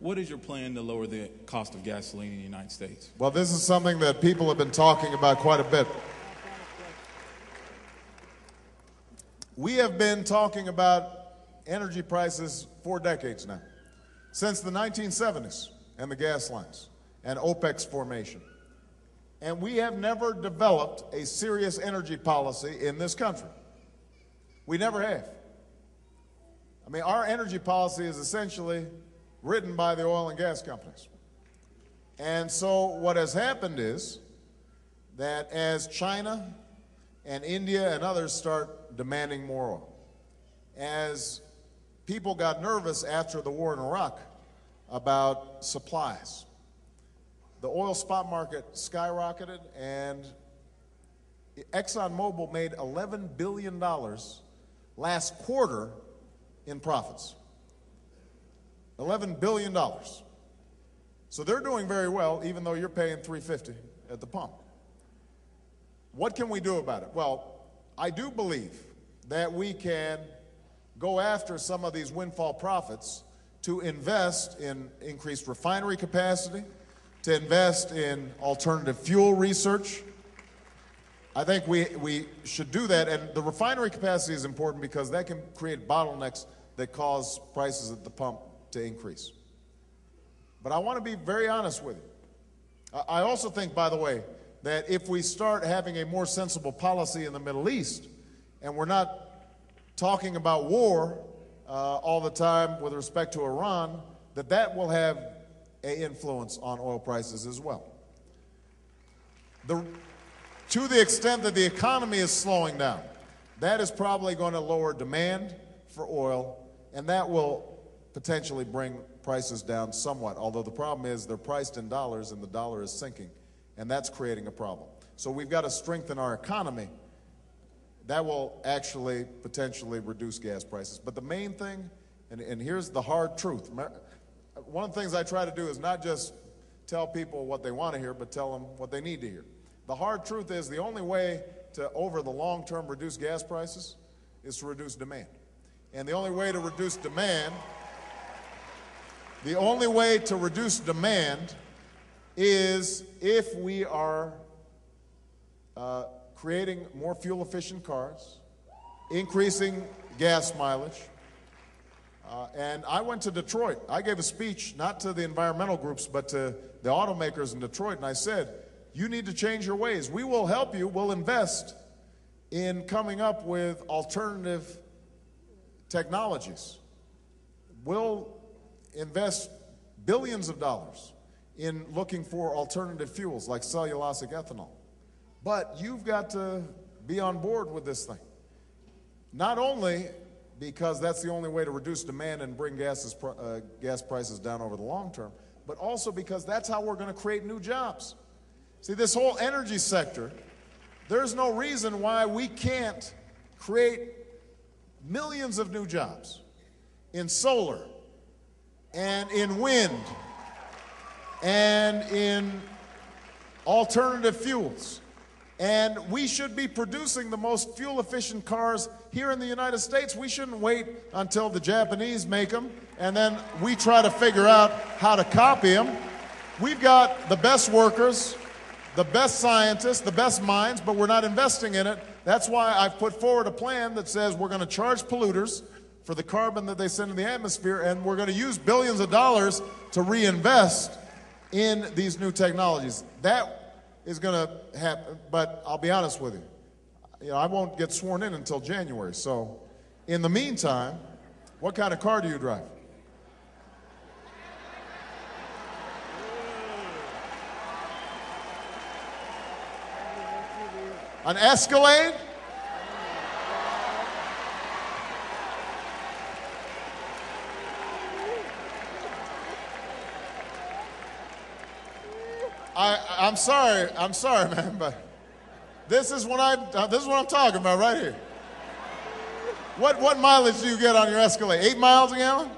what is your plan to lower the cost of gasoline in the United States? Well, this is something that people have been talking about quite a bit. We have been talking about energy prices for decades now, since the 1970s and the gas lines and OPEC's formation. And we have never developed a serious energy policy in this country. We never have. I mean, our energy policy is essentially written by the oil and gas companies. And so what has happened is that as China and India and others start demanding more oil, as people got nervous after the war in Iraq about supplies, the oil spot market skyrocketed, and ExxonMobil made $11 billion last quarter in profits. $11 billion. So they're doing very well, even though you're paying $3.50 at the pump. What can we do about it? Well, I do believe that we can go after some of these windfall profits to invest in increased refinery capacity, to invest in alternative fuel research. I think we should do that, and the refinery capacity is important because that can create bottlenecks that cause prices at the pump to increase. But I want to be very honest with you. I also think, by the way, that if we start having a more sensible policy in the Middle East, and we're not talking about war all the time with respect to Iran, that will have an influence on oil prices as well. To the extent that the economy is slowing down, that is probably going to lower demand for oil, and that will potentially bring prices down somewhat, although the problem is they're priced in dollars and the dollar is sinking, and that's creating a problem. So we've got to strengthen our economy. That will actually potentially reduce gas prices. But the main thing, and here's the hard truth, one of the things I try to do is not just tell people what they want to hear, but tell them what they need to hear. The hard truth is the only way to, over the long term, reduce gas prices is to reduce demand. And the only way to reduce demand is if we are creating more fuel-efficient cars, increasing gas mileage. And I went to Detroit. I gave a speech, not to the environmental groups, but to the automakers in Detroit, and I said, you need to change your ways. We will help you. We'll invest in coming up with alternative technologies. We'll invest billions of dollars in looking for alternative fuels like cellulosic ethanol. But you've got to be on board with this thing. Not only because that's the only way to reduce demand and bring gas prices down over the long term, but also because that's how we're going to create new jobs. See, this whole energy sector, there's no reason why we can't create millions of new jobs in solar and in wind and in alternative fuels. And we should be producing the most fuel-efficient cars here in the United States. We shouldn't wait until the Japanese make them and then we try to figure out how to copy them. We've got the best workers, the best scientists, the best minds, but we're not investing in it. That's why I've put forward a plan that says we're going to charge polluters for the carbon that they send in the atmosphere, and we're going to use billions of dollars to reinvest in these new technologies. That is going to happen, but I'll be honest with you. I won't get sworn in until January. So in the meantime, what kind of car do you drive? An Escalade? I'm sorry, man, but this is what I'm talking about right here. What mileage do you get on your Escalade? 8 miles a gallon?